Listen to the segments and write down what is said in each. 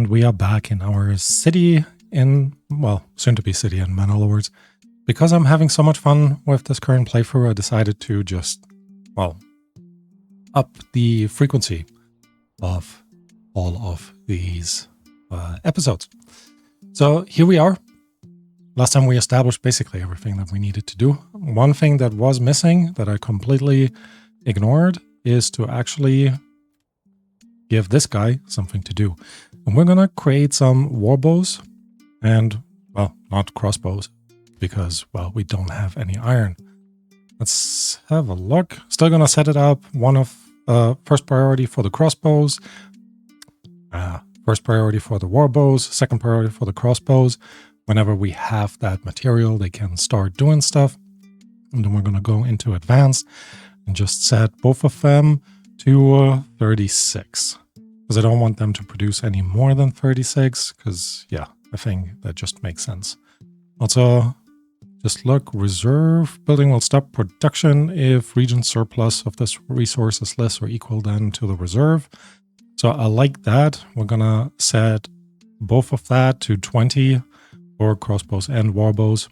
And we are back in our city soon to be city in Manor Lords. Because I'm having so much fun with this current playthrough, I decided to just, up the frequency of all of these episodes. So here we are. Last time we established basically everything that we needed to do. One thing that was missing that I completely ignored is to actually give this guy something to do. And we're going to create some warbows and, not crossbows because, we don't have any iron. Let's have a look. Still going to set it up. First priority for the crossbows. First priority for the warbows. Second priority for the crossbows. Whenever we have that material, they can start doing stuff. And then we're going to go into advanced and just set both of them to 36. Because I don't want them to produce any more than 36. Because, I think that just makes sense. Also, just look, reserve building will stop production if region surplus of this resource is less or equal than to the reserve. So I like that. We're going to set both of that to 20 for crossbows and warbows.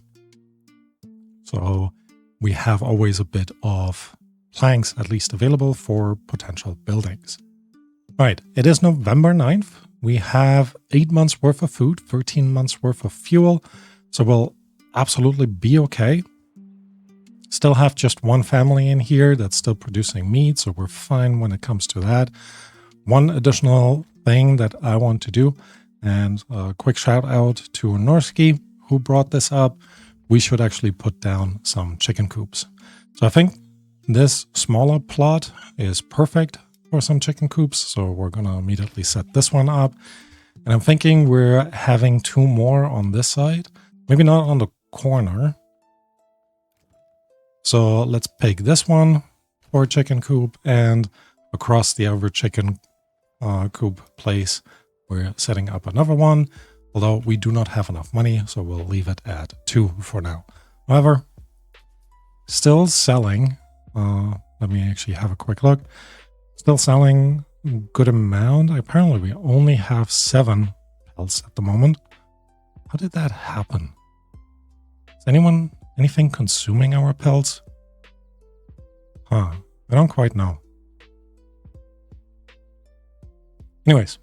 So we have always a bit of planks at least available for potential buildings. All right, it is November 9th. We have 8 months worth of food, 13 months worth of fuel. So we'll absolutely be okay. Still have just one family in here that's still producing meat, so we're fine when it comes to that. One additional thing that I want to do, and a quick shout out to Norsky, who brought this up. We should actually put down some chicken coops. So I think this smaller plot is perfect for some chicken coops. So we're going to immediately set this one up. And I'm thinking we're having 2 more on this side. Maybe not on the corner. So let's pick this one for a chicken coop, and across the other chicken coop place, we're setting up another one, although we do not have enough money, so we'll leave it at 2 for now. However, still selling, let me actually have a quick look, still selling a good amount. Apparently we only have 7 pelts at the moment. How did that happen? Is anything consuming our pelts? I don't quite know. Anyways,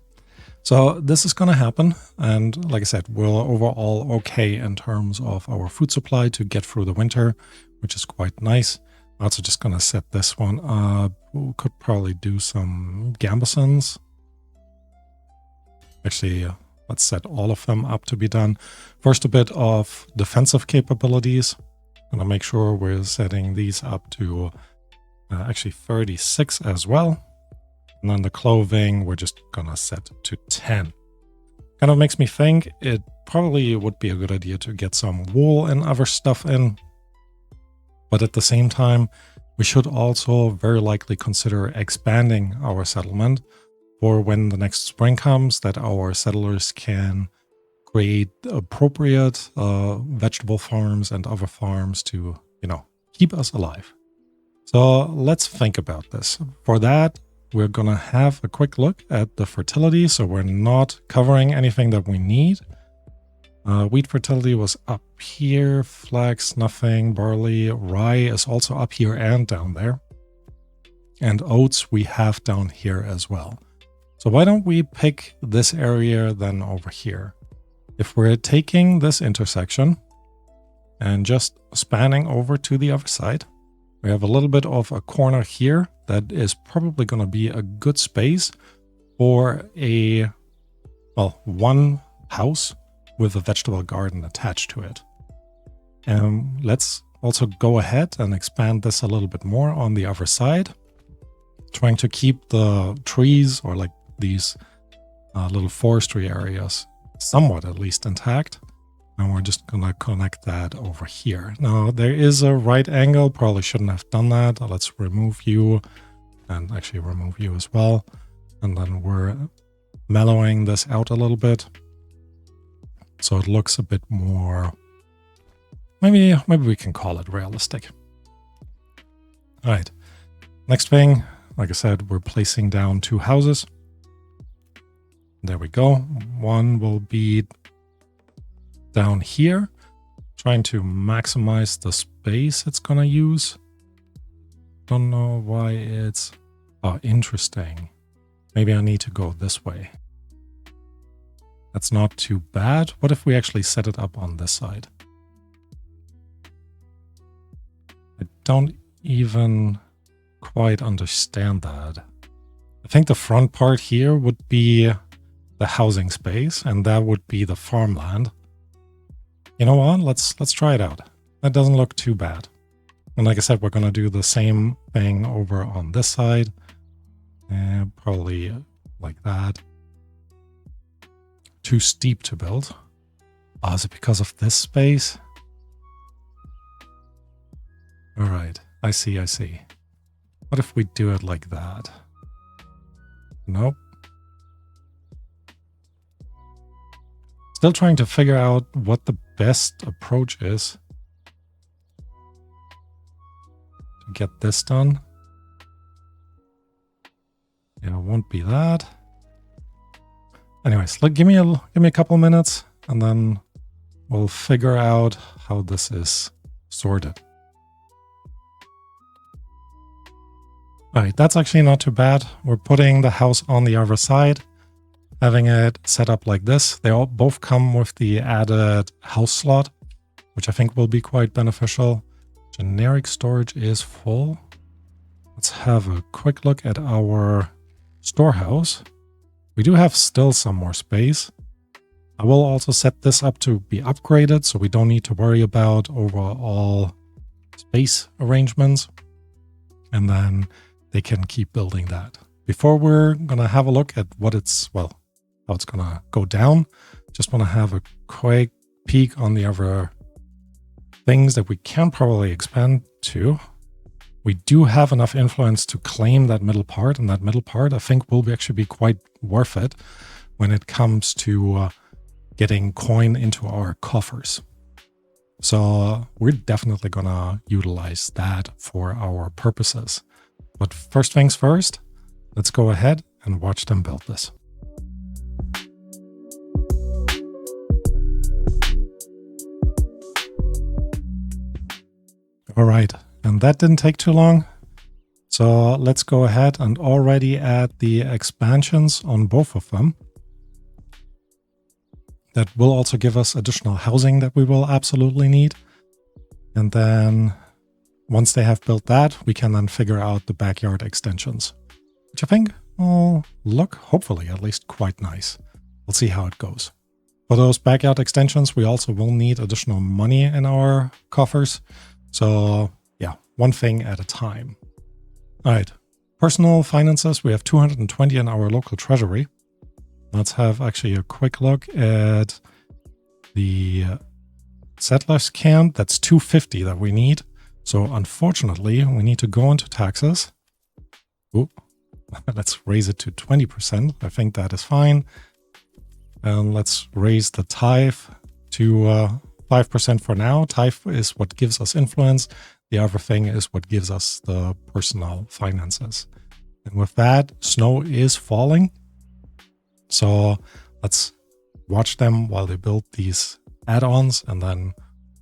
so this is going to happen. And like I said, we're overall okay in terms of our food supply to get through the winter, which is quite nice. Also just going to set this one up. We could probably do some gambesons. Actually, let's set all of them up to be done. First, a bit of defensive capabilities. I'm going to make sure we're setting these up to actually 36 as well. And then the clothing, we're just going to set to 10. Kind of makes me think it probably would be a good idea to get some wool and other stuff in. But at the same time, we should also very likely consider expanding our settlement for when the next spring comes, that our settlers can create appropriate vegetable farms and other farms to, keep us alive. So let's think about this. For that, we're going to have a quick look at the fertility. So we're not covering anything that we need. Wheat fertility was up here. Flax, nothing. Barley, rye is also up here and down there. And oats we have down here as well. So why don't we pick this area then over here? If we're taking this intersection and just spanning over to the other side, we have a little bit of a corner here that is probably going to be a good space for one house with a vegetable garden attached to it. And let's also go ahead and expand this a little bit more on the other side, trying to keep the trees or like these little forestry areas somewhat at least intact. And we're just going to connect that over here. Now, there is a right angle. Probably shouldn't have done that. Let's remove you and actually remove you as well. And then we're mellowing this out a little bit, so it looks a bit more, maybe we can call it realistic. All right. Next thing, like I said, we're placing down 2 houses. There we go. One will be down here, trying to maximize the space it's gonna use. Don't know why it's... Oh, interesting. Maybe I need to go this way. That's not too bad. What if we actually set it up on this side? I don't even quite understand that. I think the front part here would be the housing space, and that would be the farmland. You know what? Let's try it out. That doesn't look too bad. And like I said, we're going to do the same thing over on this side. And probably like that. Too steep to build. Oh, is it because of this space? All right. I see. What if we do it like that? Nope. Still trying to figure out what the best approach is to get this done. Yeah, it won't be that. Anyways, give me a couple minutes and then we'll figure out how this is sorted. All right, that's actually not too bad. We're putting the house on the other side, having it set up like this. They all both come with the added house slot, which I think will be quite beneficial. Generic storage is full. Let's have a quick look at our storehouse. We do have still some more space. I will also set this up to be upgraded, so we don't need to worry about overall space arrangements. And then they can keep building that. Before we're gonna have a look at what it's, well, how it's gonna go down, just wanna have a quick peek on the other things that we can probably expand to. We do have enough influence to claim that middle part, and that middle part I think will actually be quite worth it when it comes to getting coin into our coffers. So we're definitely gonna utilize that for our purposes. But first things first, let's go ahead and watch them build this. All right, and that didn't take too long. So let's go ahead and already add the expansions on both of them. That will also give us additional housing that we will absolutely need. And then once they have built that, we can then figure out the backyard extensions, which I think will look, hopefully at least, quite nice. We'll see how it goes. For those backyard extensions, we also will need additional money in our coffers. So yeah, one thing at a time. All right, personal finances, we have 220 in our local treasury. Let's have actually a quick look at the settlers camp. That's 250 that we need. So unfortunately, we need to go into taxes. Ooh, let's raise it to 20%. I think that is fine. And let's raise the tithe to 5% for now. Tithe is what gives us influence. The other thing is what gives us the personal finances. And with that, snow is falling. So let's watch them while they build these add-ons, and then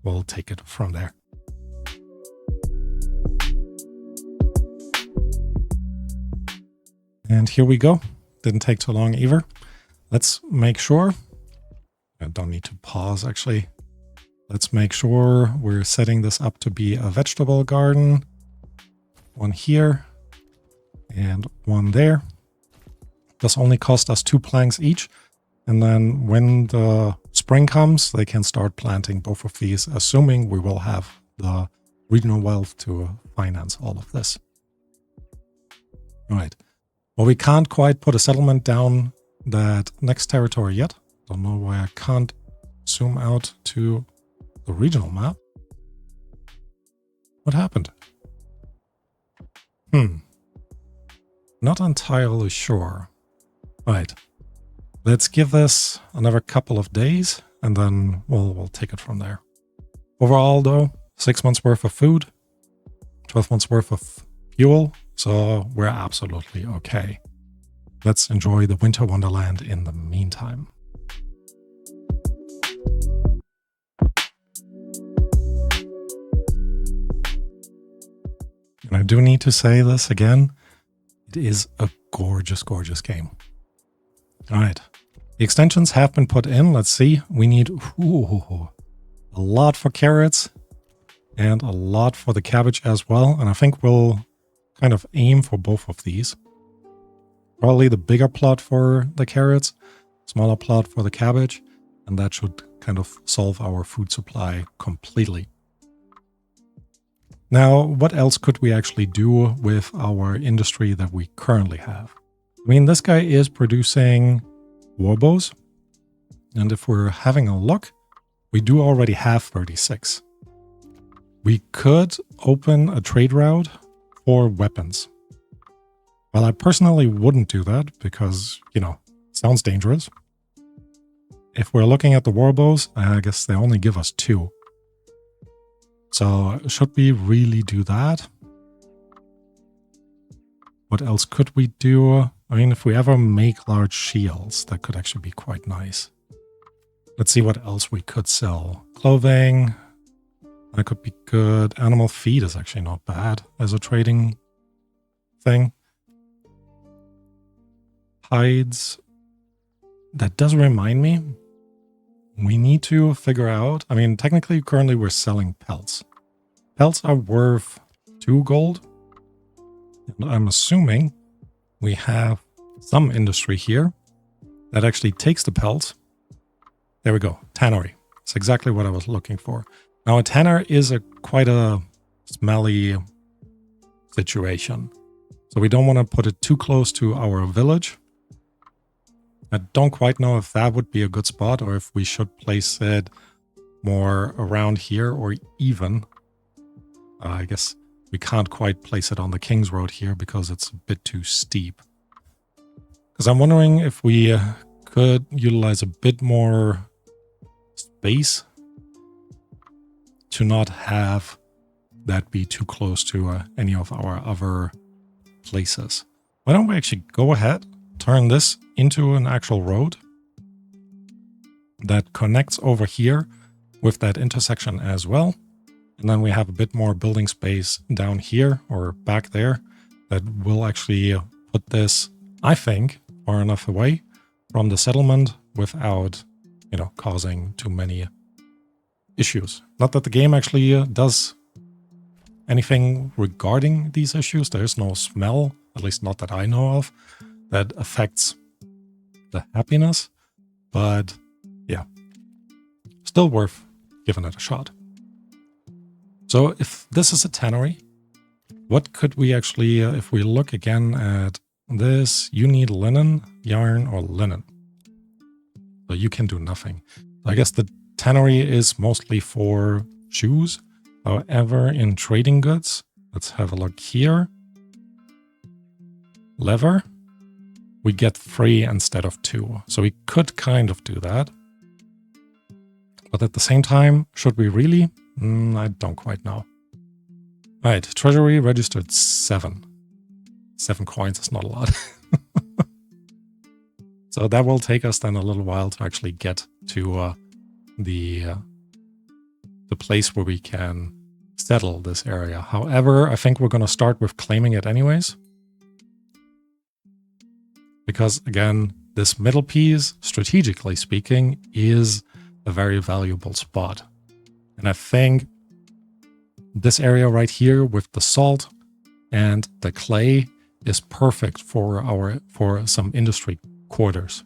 we'll take it from there. And here we go. Didn't take too long either. Let's make sure, I don't need to pause actually. Let's make sure we're setting this up to be a vegetable garden. One here and one there. This only cost us 2 planks each. And then when the spring comes, they can start planting both of these, assuming we will have the regional wealth to finance all of this. All right. Well, we can't quite put a settlement down that next territory yet. Don't know why I can't zoom out to the regional map. What happened? Not entirely sure. Right. Let's give this another couple of days and then we'll take it from there. Overall though, 6 months worth of food, 12 months worth of fuel. So we're absolutely okay. let's enjoy the winter wonderland in the meantime. And I do need to say this again. It is a gorgeous, gorgeous game. All right. The extensions have been put in. Let's see. We need a lot for carrots and a lot for the cabbage as well. And I think we'll kind of aim for both of these. Probably the bigger plot for the carrots, smaller plot for the cabbage. And that should kind of solve our food supply completely. Now, what else could we actually do with our industry that we currently have? I mean, this guy is producing warbows. And if we're having a look, we do already have 36. We could open a trade route for weapons. Well, I personally wouldn't do that because, you know, it sounds dangerous. If we're looking at the warbows, I guess they only give us 2. So should we really do that? What else could we do? I mean, if we ever make large shields, that could actually be quite nice. Let's see what else we could sell. Clothing, that could be good. Animal feed is actually not bad as a trading thing. Hides. That does remind me. We need to figure out, I mean, technically, currently we're selling pelts. Pelts are worth 2 gold. And I'm assuming we have some industry here that actually takes the pelts. There we go, tannery. That's exactly what I was looking for. Now, a tanner is quite a smelly situation. So we don't want to put it too close to our village. I don't quite know if that would be a good spot or if we should place it more around here or even. I guess we can't quite place it on the King's Road here because it's a bit too steep. Because I'm wondering if we could utilize a bit more space to not have that be too close to any of our other places. Why don't we actually go ahead, turn this into an actual road that connects over here with that intersection as well. And then we have a bit more building space down here or back there that will actually put this, I think, far enough away from the settlement without, you know, causing too many issues. Not that the game actually does anything regarding these issues. There is no smell, at least not that I know of, that affects the happiness. But yeah, still worth giving it a shot. So if this is a tannery, what could we actually, if we look again at this, you need linen, yarn, or linen. So you can do nothing. I guess the tannery is mostly for shoes. However, in trading goods, let's have a look here. Leather, we get 3 instead of 2. So we could kind of do that. But at the same time, should we really? I don't quite know. All right, treasury registered 7. 7 coins is not a lot. So that will take us then a little while to actually get to the place where we can settle this area. However, I think we're going to start with claiming it anyways. Because again, this middle piece, strategically speaking, is a very valuable spot. And I think this area right here with the salt and the clay is perfect for some industry quarters.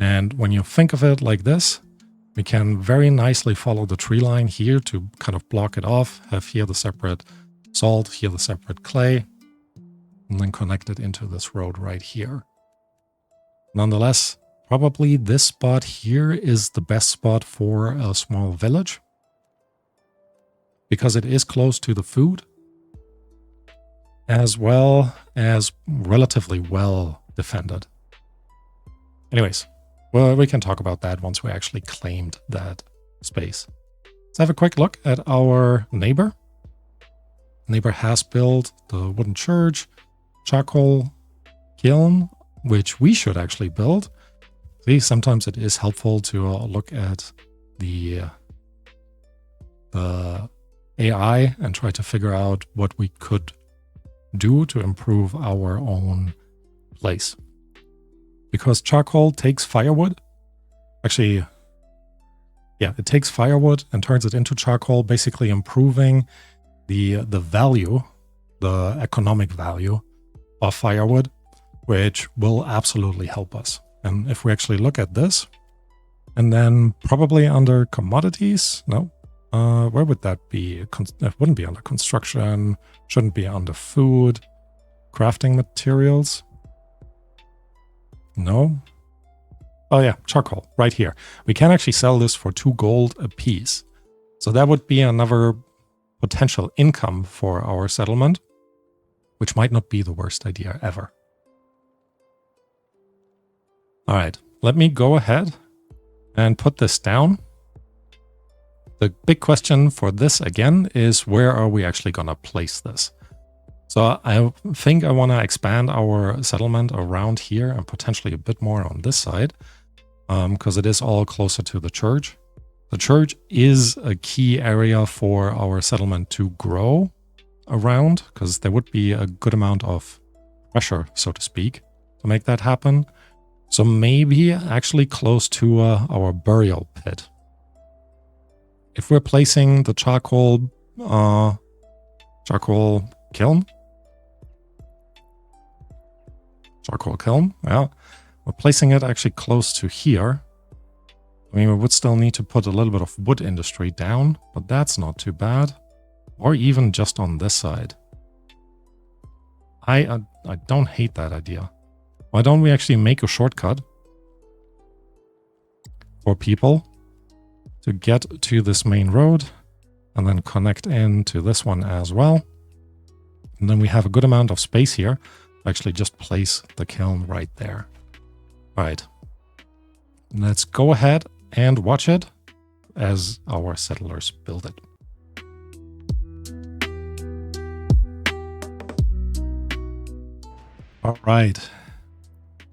And when you think of it like this, we can very nicely follow the tree line here to kind of block it off, have here the separate salt, here the separate clay, and then connect it into this road right here. Nonetheless, probably this spot here is the best spot for a small village because it is close to the food as well as relatively well defended. Anyways, well, we can talk about that once we actually claimed that space. Let's have a quick look at our neighbor. Neighbor has built the wooden church, charcoal kiln, which we should actually build. See, sometimes it is helpful to look at the AI and try to figure out what we could do to improve our own place. Because charcoal takes firewood. Actually, yeah, it takes firewood and turns it into charcoal, basically improving the value, the economic value of firewood, which will absolutely help us. And if we actually look at this, and then probably under commodities, no, where would that be? It wouldn't be under construction, shouldn't be under food, crafting materials. No. Oh yeah, charcoal, right here. We can actually sell this for 2 gold a piece. So that would be another potential income for our settlement, which might not be the worst idea ever. All right, let me go ahead and put this down. The big question for this again is, where are we actually going to place this? So I think I want to expand our settlement around here and potentially a bit more on this side, because it is all closer to the church. The church is a key area for our settlement to grow around, because there would be a good amount of pressure, so to speak, to make that happen. So maybe actually close to our burial pit. If we're placing the charcoal kiln, yeah, we're placing it actually close to here. I mean, we would still need to put a little bit of wood industry down, but that's not too bad. Or even just on this side. I don't hate that idea. Why don't we actually make a shortcut for people to get to this main road and then connect into this one as well? And then we have a good amount of space here to actually just place the kiln right there. All right, let's go ahead and watch it as our settlers build it. All right.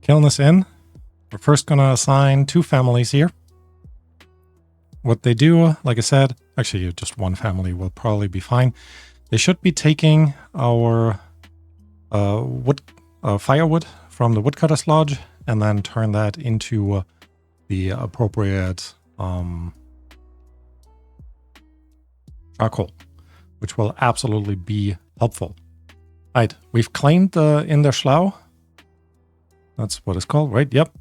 Kiln is in. We're first going to assign 2 families here. What they do, like I said, actually just 1 family will probably be fine. They should be taking our firewood from the woodcutter's lodge and then turn that into the appropriate charcoal, which will absolutely be helpful. Right, we've claimed the in der Schlau. That's what it's called, right? Yep.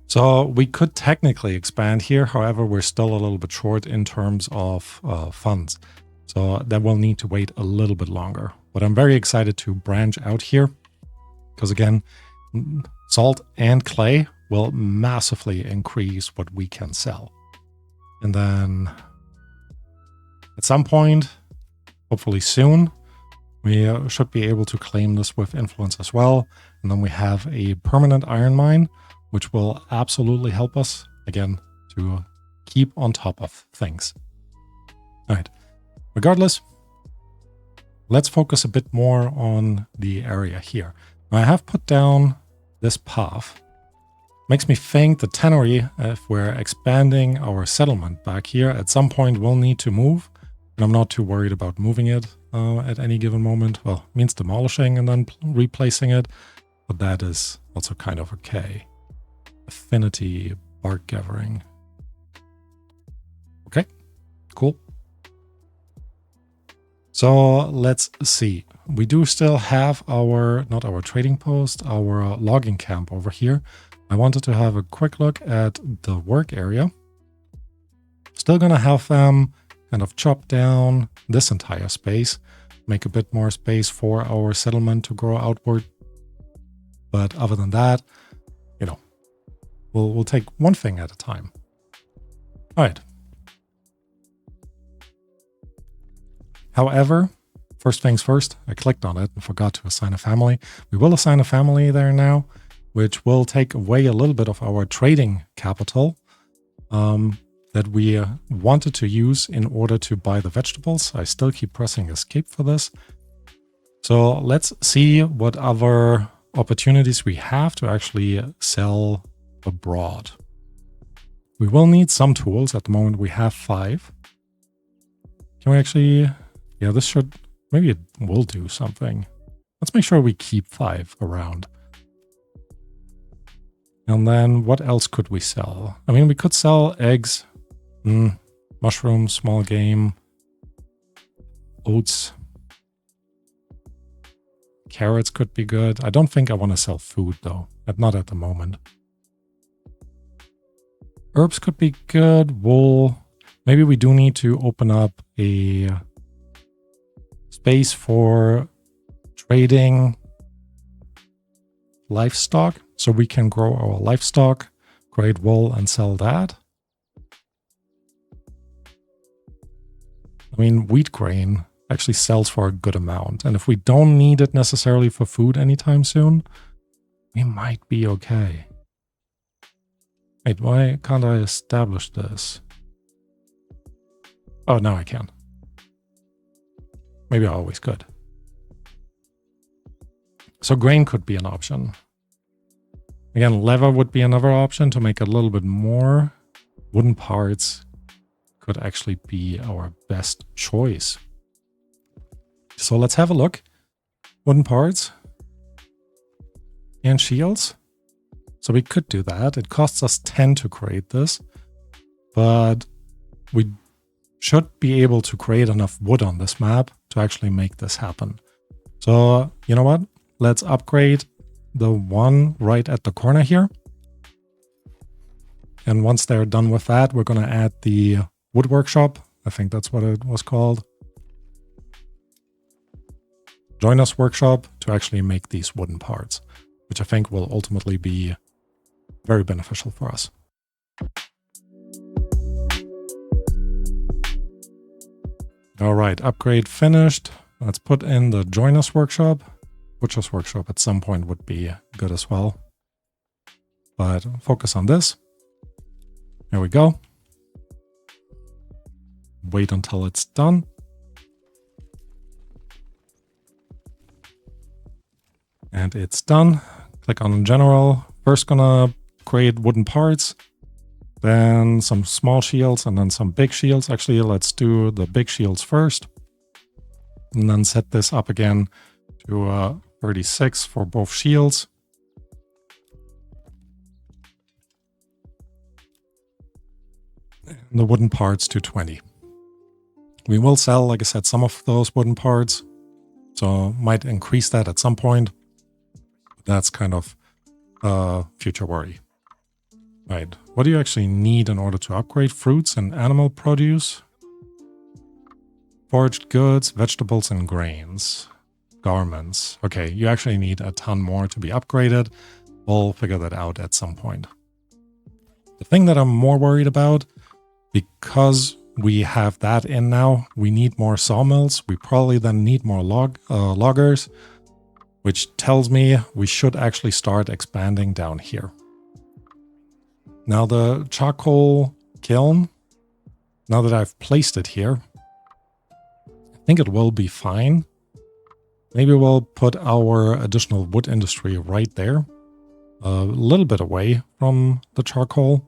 So we could technically expand here. However, we're still a little bit short in terms of funds. So that will need to wait a little bit longer. But I'm very excited to branch out here. Because again, salt and clay will massively increase what we can sell. And then at some point, hopefully soon, we should be able to claim this with influence as well. And then we have a permanent iron mine, which will absolutely help us, again, to keep on top of things. All right. Regardless, let's focus a bit more on the area here. Now, I have put down this path. Makes me think the tannery, if we're expanding our settlement back here, at some point we'll need to move. And I'm not too worried about moving it at any given moment. Well, it means demolishing and then replacing it. But that is also kind of okay. Affinity, bark gathering. Okay, cool. So let's see. We do still have our, not our trading post, our logging camp over here. I wanted to have a quick look at the work area. Still gonna have them kind of chop down this entire space, make a bit more space for our settlement to grow outward. But other than that, you know, we'll take one thing at a time. All right. However, first things first, I clicked on it and forgot to assign a family. We will assign a family there now, which will take away a little bit of our trading capital that we wanted to use in order to buy the vegetables. I still keep pressing escape for this. So let's see what other opportunities we have to actually sell abroad. We will need some tools. At the moment we have 5. Can we actually... Yeah, this should... Maybe it will do something. Let's make sure we keep 5 around. And then what else could we sell? I mean, we could sell eggs, mushrooms, small game, oats. Carrots could be good. I don't think I want to sell food though, not at the moment. Herbs could be good. Wool. Maybe we do need to open up a space for trading livestock, so we can grow our livestock, create wool and sell that. I mean, wheat grain actually sells for a good amount, and if we don't need it necessarily for food anytime soon, we might be okay. Wait, why can't I establish this? Oh, now I can. Maybe I always could. So grain could be an option. Again, leather would be another option to make it a little bit more. Wooden parts could actually be our best choice. So let's have a look. Wooden parts and shields. So we could do that. It costs us 10 to create this, but we should be able to create enough wood on this map to actually make this happen. So you know what? Let's upgrade the one right at the corner here. And once they're done with that, we're going to add the wood workshop. I think that's what it was called. Join us workshop to actually make these wooden parts, which I think will ultimately be very beneficial for us. All right, upgrade finished. Let's put in the join us workshop. Butcher's workshop at some point would be good as well. But focus on this. There we go. Wait until it's done. And it's done. Click on general. First gonna create wooden parts. Then some small shields and then some big shields. Actually, let's do the big shields first. And then set this up again to 36 for both shields. And the wooden parts to 20. We will sell, like I said, some of those wooden parts. So might increase that at some point. That's kind of a future worry. Right, what do you actually need in order to upgrade? Fruits and animal produce, foraged goods, vegetables and grains, garments. Okay, you actually need a ton more to be upgraded. We'll figure that out at some point. The thing that I'm more worried about, because we have that in now, we need more sawmills. We probably then need more loggers, which tells me we should actually start expanding down here. Now the charcoal kiln, now that I've placed it here, I think it will be fine. Maybe we'll put our additional wood industry right there, a little bit away from the charcoal.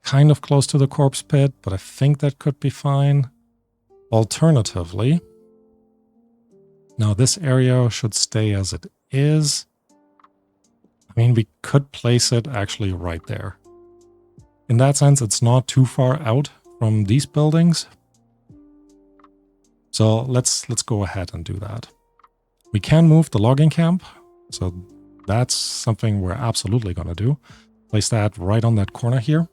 Kind of close to the corpse pit, but I think that could be fine. Alternatively, now this area should stay as it is. I mean, we could place it actually right there. In that sense, it's not too far out from these buildings. So let's go ahead and do that. We can move the logging camp. So that's something we're absolutely going to do. Place that right on that corner here.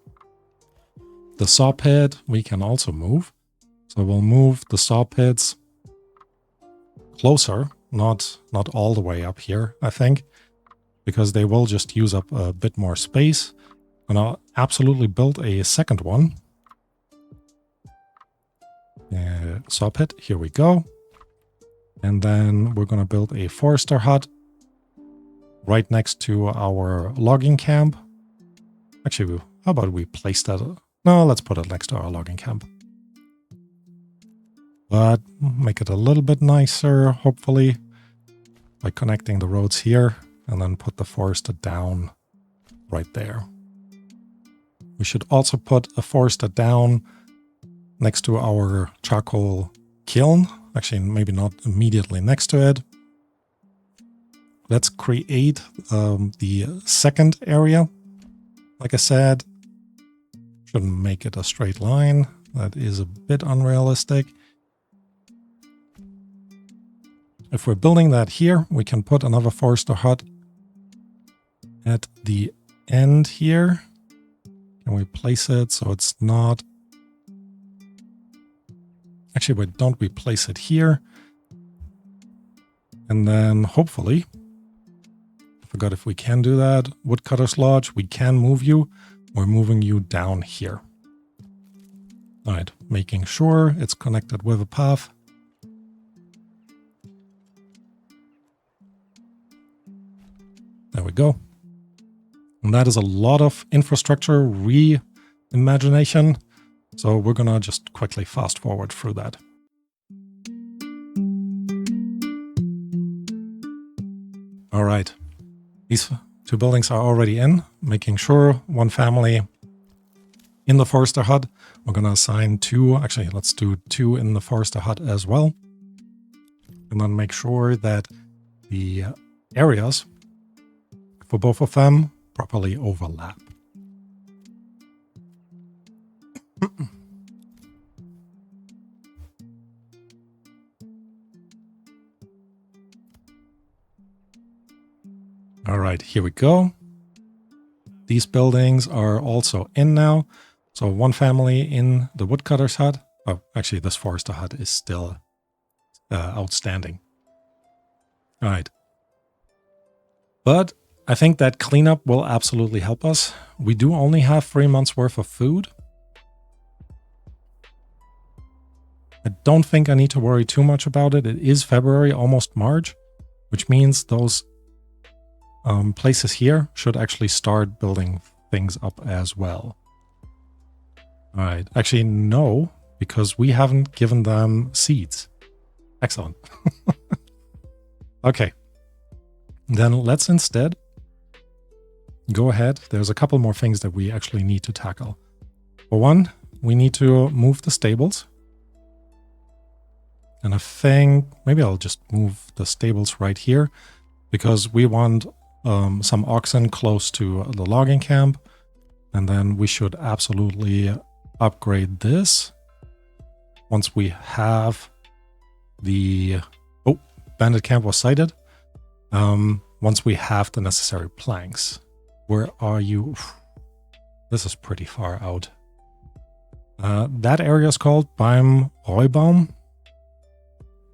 The saw pit we can also move. So we'll move the saw pits closer, not all the way up here, I think, because they will just use up a bit more space. And I'll absolutely build a second one. Saw pit, here we go. And then we're going to build a forester hut right next to our logging camp. Actually, how about we place that? No, let's put it next to our logging camp. But make it a little bit nicer, hopefully. by connecting the roads here and then put the forester down right there. We should also put a forester down next to our charcoal kiln. Actually, maybe not immediately next to it. Let's create the second area. Like I said, shouldn't make it a straight line. That is a bit unrealistic. If we're building that here, we can put another forester hut at the end here. Can we place it so it's not... Actually, wait, don't we place it here? And then hopefully, I forgot if we can do that. Woodcutter's Lodge, we can move you. We're moving you down here. All right, making sure it's connected with a path. There we go. And that is a lot of infrastructure reimagination. So we're going to just quickly fast forward through that. All right. These two buildings are already in, making sure one family in the forester hut. We're going to assign two. Actually, let's do two in the forester hut as well. And then make sure that the areas for both of them properly overlap. All right, here we go. These buildings are also in now. So one family in the woodcutter's hut. Oh, actually, this forester hut is still outstanding. All right. But I think that cleanup will absolutely help us. We do only have 3 months worth of food. I don't think I need to worry too much about it. It is February, almost March, which means those places here should actually start building things up as well. All right. Actually, no, because we haven't given them seeds. Excellent. Okay. Then let's instead go ahead. There's a couple more things that we actually need to tackle. For one, we need to move the stables. And I think maybe I'll just move the stables right here because we want some oxen close to the logging camp. And then we should absolutely upgrade this once we have the... Oh, bandit camp was sighted. Once we have the necessary planks. Where are you? This is pretty far out. That area is called Beim Heubaum.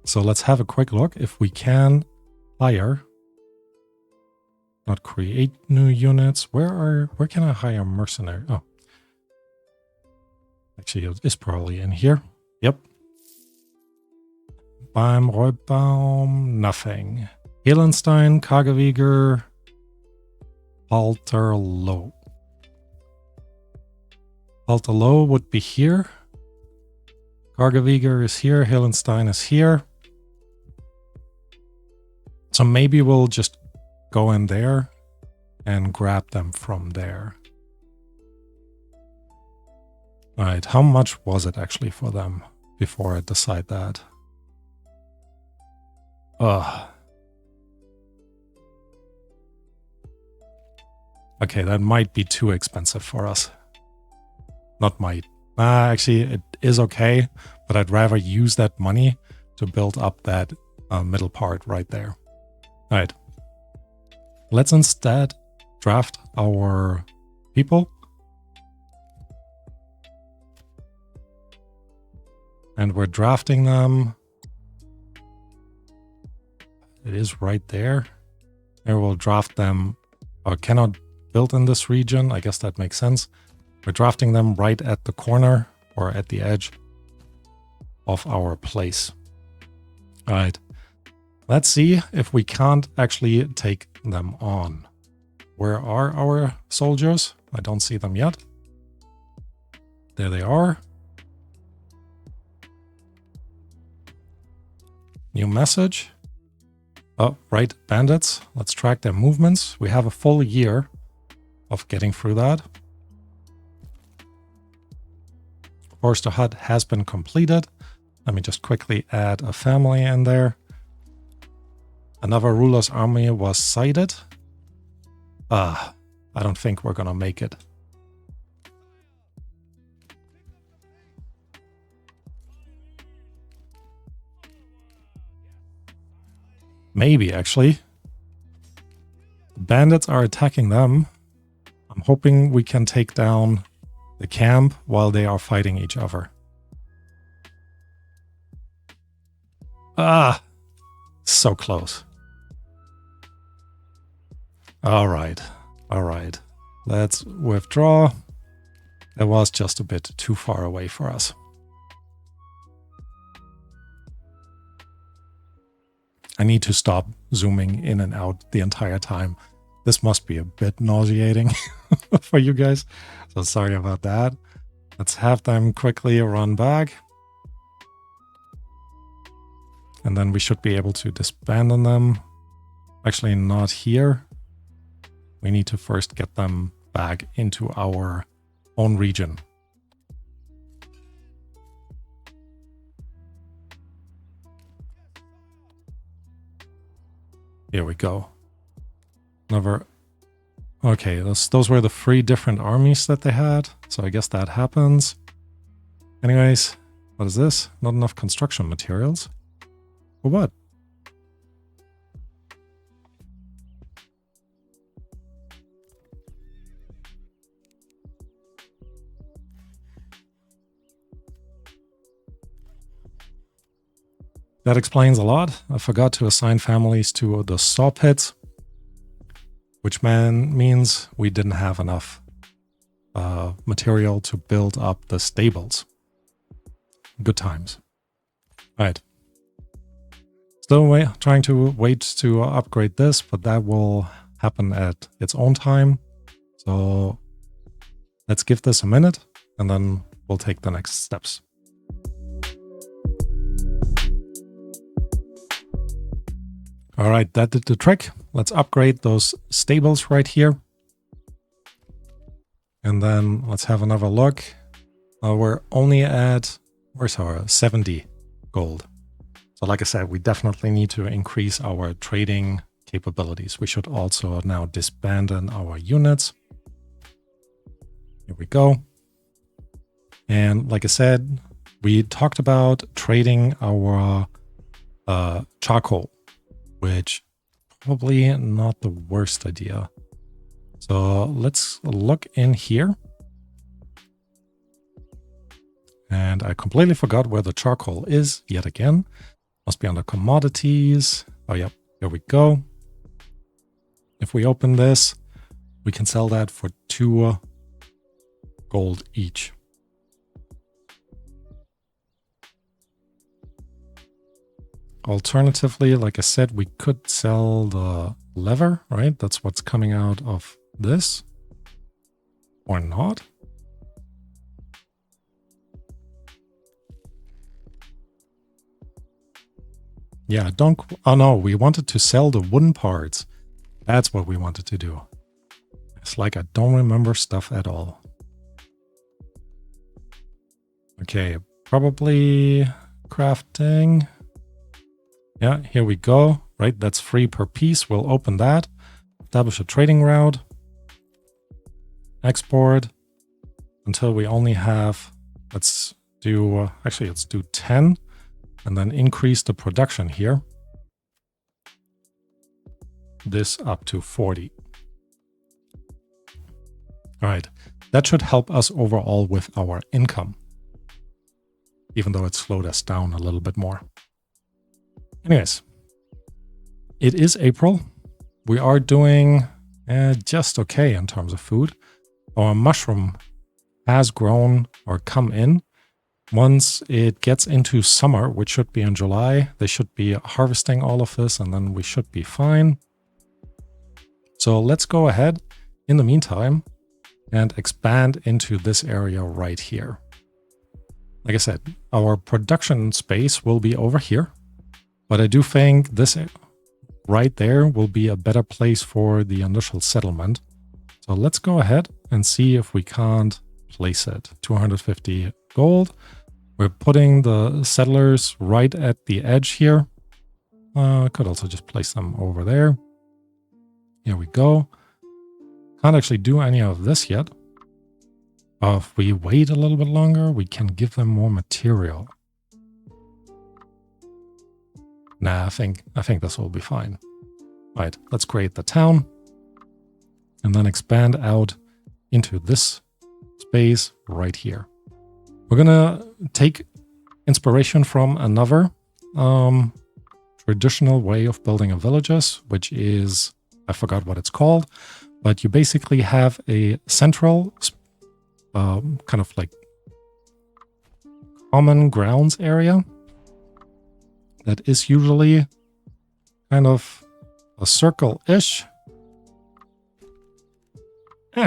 So let's have a quick look if we can hire, not create new units. Where can I hire mercenary? Oh, actually, it's probably in here. Yep. Beim Heubaum, nothing. Helenstein, Kageweger, Halterloh. Halterloh would be here. Kageweger is here. Helenstein is here. So maybe we'll just go in there and grab them from there. All right, how much was it actually for them before I decide that? Ugh. Okay, that might be too expensive for us. Not might. Actually, it is okay, but I'd rather use that money to build up that middle part right there. All right. Let's instead draft our people. And we're drafting them. It is right there. And we'll draft them. Cannot build in this region. I guess that makes sense. We're drafting them right at the corner or at the edge of our place. All right. Let's see if we can't actually take them on. Where are our soldiers? I don't see them yet. There they are. New message. Oh, right, bandits. Let's track their movements. We have a full year of getting through that. Forester hut has been completed. Let me just quickly add a family in there. Another ruler's army was sighted. I don't think we're gonna make it. Maybe, actually. The bandits are attacking them. I'm hoping we can take down the camp while they are fighting each other. So close. All right. Let's withdraw. That was just a bit too far away for us. I need to stop zooming in and out the entire time. This must be a bit nauseating for you guys. So sorry about that. Let's have them quickly run back. And then we should be able to disband on them. Actually, not here. We need to first get them back into our own region. Here we go. Another. Okay, those were the 3 different armies that they had. So I guess that happens. Anyways, what is this? Not enough construction materials. For what? That explains a lot. I forgot to assign families to the saw pits, which means we didn't have enough material to build up the stables. Good times. All right. Still trying to wait to upgrade this, but that will happen at its own time. So let's give this a minute and then we'll take the next steps. All right, that did the trick. Let's upgrade those stables right here. And then let's have another look. We're only at, where's our 70 gold. So like I said, we definitely need to increase our trading capabilities. We should also now disband our units. Here we go. And like I said, we talked about trading our charcoal, which probably not the worst idea. So let's look in here. And I completely forgot where the charcoal is yet again. Must be under commodities. Oh, yep. Here we go. If we open this, we can sell that for 2 gold each. Alternatively, like I said, we could sell the leather, right? That's what's coming out of this. Or not. Yeah, don't... Oh no, we wanted to sell the wooden parts. That's what we wanted to do. It's like I don't remember stuff at all. Okay, probably crafting... Yeah, here we go. Right, that's 3 per piece. We'll open that. Establish a trading route. Export. Until we only have... Let's do... actually, let's do 10. And then increase the production here. This up to 40. All right. That should help us overall with our income. Even though it slowed us down a little bit more. Anyways, it is April. We are doing just okay in terms of food. Our mushroom has grown or come in. Once it gets into summer, which should be in July, they should be harvesting all of this and then we should be fine. So let's go ahead in the meantime and expand into this area right here. Like I said, our production space will be over here. But I do think this right there will be a better place for the initial settlement. So let's go ahead and see if we can't place it. 250 gold. We're putting the settlers right at the edge here. Could also just place them over there. Here we go. Can't actually do any of this yet. If we wait a little bit longer, we can give them more material. Nah, I think this will be fine. Right, let's create the town. And then expand out into this space right here. We're gonna take inspiration from another traditional way of building a villages, which is, I forgot what it's called, but you basically have a central kind of like common grounds area that is usually kind of a circle-ish.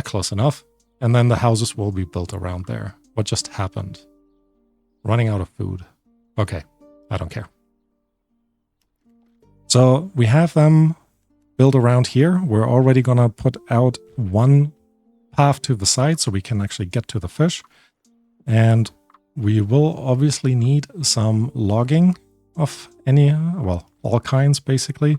Close enough. And then the houses will be built around there. What just happened? Running out of food. Okay, I don't care. So we have them built around here. We're already gonna put out one path to the side so we can actually get to the fish. And we will obviously need some logging of any, well, all kinds basically.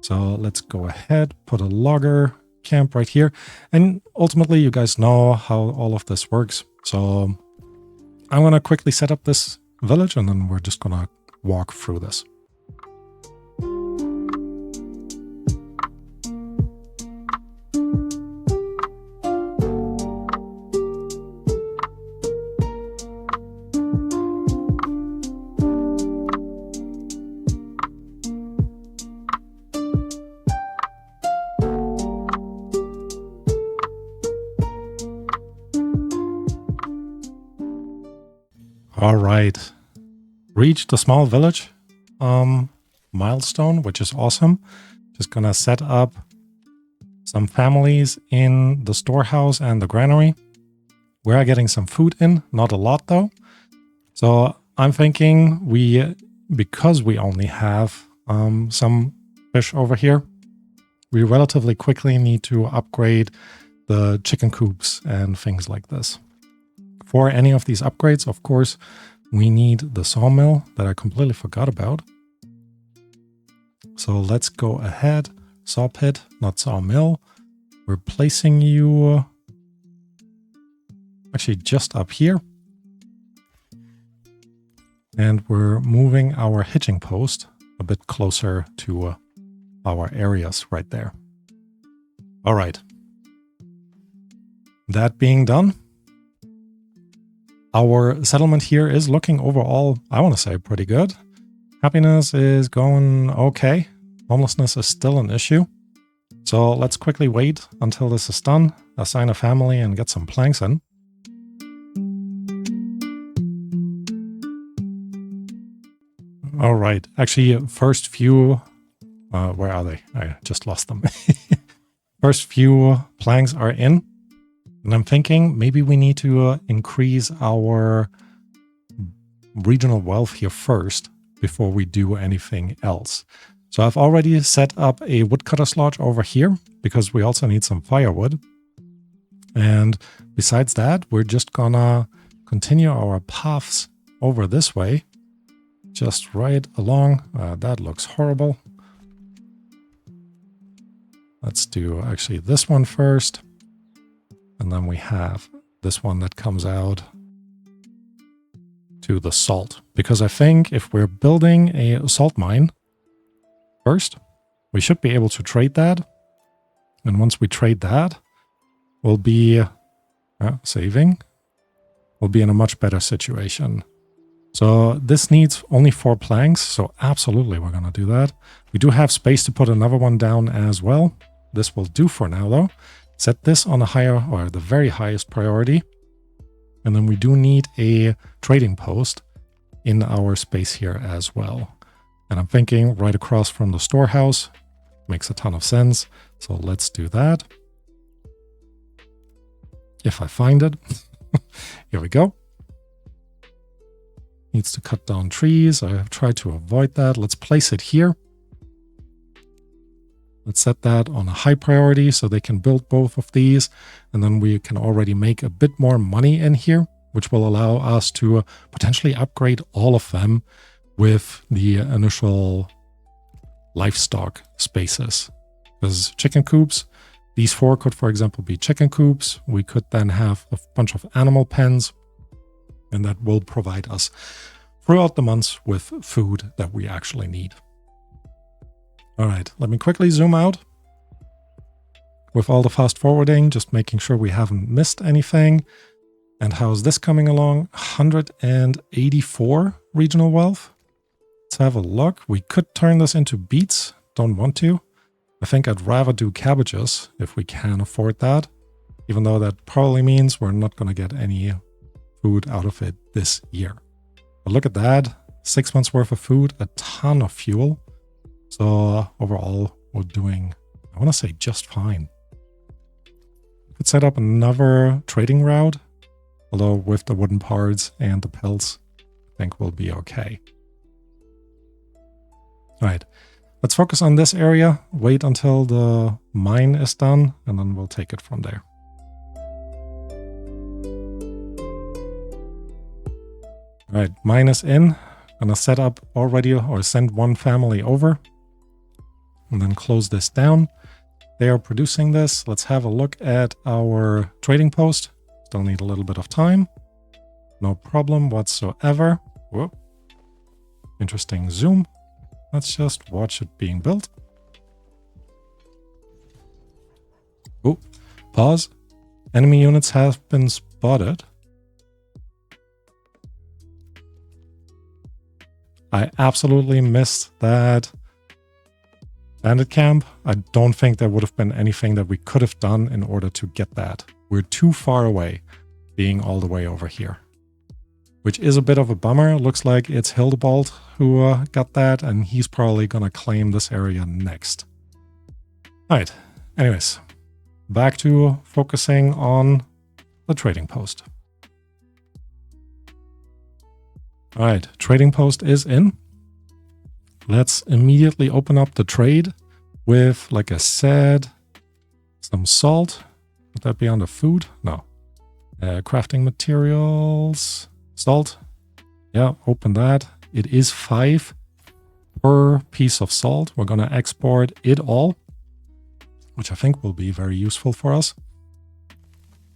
So let's go ahead, put a logger camp right here. And ultimately you guys know how all of this works. So I'm gonna quickly set up this village and then we're just gonna walk through this. All right, reached a small village milestone, which is awesome. Just gonna set up some families in the storehouse and the granary. We are getting some food in, not a lot though. So I'm thinking because we only have some fish over here, we relatively quickly need to upgrade the chicken coops and things like this. For any of these upgrades, of course, we need the sawmill that I completely forgot about. So let's go ahead. Saw pit, not sawmill. We're placing you actually just up here. And we're moving our hitching post a bit closer to our areas right there. All right. That being done, our settlement here is looking overall, I want to say, pretty good. Happiness is going okay. Homelessness is still an issue. So let's quickly wait until this is done, assign a family and get some planks in. All right. Actually, first few, where are they? I just lost them. First few planks are in. And I'm thinking maybe we need to increase our regional wealth here first before we do anything else. So I've already set up a woodcutter's lodge over here because we also need some firewood. And besides that, we're just gonna continue our paths over this way. Just right along. That looks horrible. Let's do actually this one first. And then we have this one that comes out to the salt. Because I think if we're building a salt mine first, we should be able to trade that. And once we trade that, we'll be saving. We'll be in a much better situation. So this needs only 4 planks. So absolutely, we're going to do that. We do have space to put another one down as well. This will do for now, though. Set this on a higher or the very highest priority. And then we do need a trading post in our space here as well. And I'm thinking right across from the storehouse makes a ton of sense. So let's do that. If I find it. Here we go. Needs to cut down trees. I have tried to avoid that. Let's place it here. Let's set that on a high priority so they can build both of these. And then we can already make a bit more money in here, which will allow us to potentially upgrade all of them with the initial livestock spaces. Because chicken coops, these 4 could, for example, be chicken coops. We could then have a bunch of animal pens, and that will provide us throughout the months with food that we actually need. All right, let me quickly zoom out with all the fast forwarding, just making sure we haven't missed anything. And how's this coming along? 184 regional wealth. Let's have a look. We could turn this into beets. Don't want to. I think I'd rather do cabbages if we can afford that, even though that probably means we're not going to get any food out of it this year. But look at that. 6 months worth of food, a ton of fuel. So overall, we're doing, I want to say, just fine. Could set up another trading route, although with the wooden parts and the pelts, I think we'll be okay. All right, let's focus on this area, wait until the mine is done, and then we'll take it from there. All right, mine is in. Gonna set up already or send one family over and then close this down. They are producing this. Let's have a look at our trading post. Still need a little bit of time. No problem whatsoever. Whoop. Interesting zoom. Let's just watch it being built. Oh, pause. Enemy units have been spotted. I absolutely missed that bandit camp. I don't think there would have been anything that we could have done in order to get that. We're too far away, being all the way over here. Which is a bit of a bummer. Looks like it's Hildebald who got that, and he's probably going to claim this area next. Alright, anyways, back to focusing on the trading post. Alright, trading post is in. Let's immediately open up the trade with, like I said, some salt. Would that be under food? No. Crafting materials, salt. Yeah, open that. It is 5 per piece of salt. We're going to export it all, which I think will be very useful for us.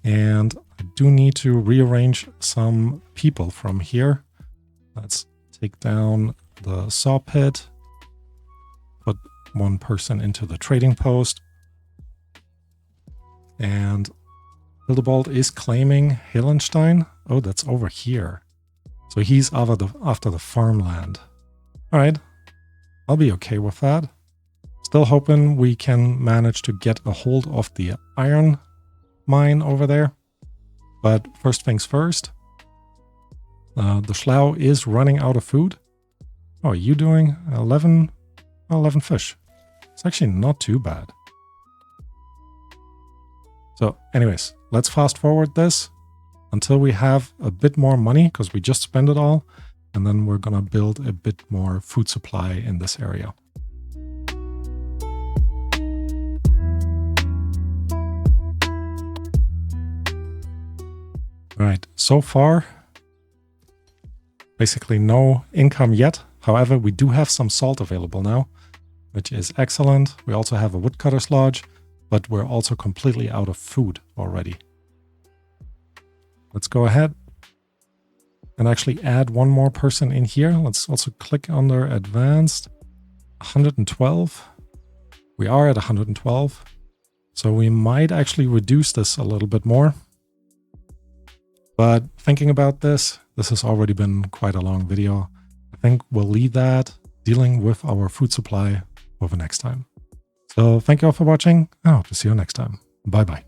And I do need to rearrange some people from here. Let's take down the saw pit, put one person into the trading post, and Hildebald is claiming Hillenstein. Oh, that's over here. So he's after the farmland. All right, I'll be okay with that. Still hoping we can manage to get a hold of the iron mine over there. But first things first. The slough is running out of food. Oh, are you doing 11 fish? It's actually not too bad. So anyways, let's fast forward this until we have a bit more money, because we just spent it all. And then we're going to build a bit more food supply in this area. All right, so far, basically no income yet. However, we do have some salt available now, which is excellent. We also have a woodcutter's lodge, but we're also completely out of food already. Let's go ahead and actually add one more person in here. Let's also click under advanced. 112. We are at 112. So we might actually reduce this a little bit more. But thinking about this has already been quite a long video. I think we'll leave that dealing with our food supply for the next time. So thank you all for watching. I hope to see you next time. Bye bye.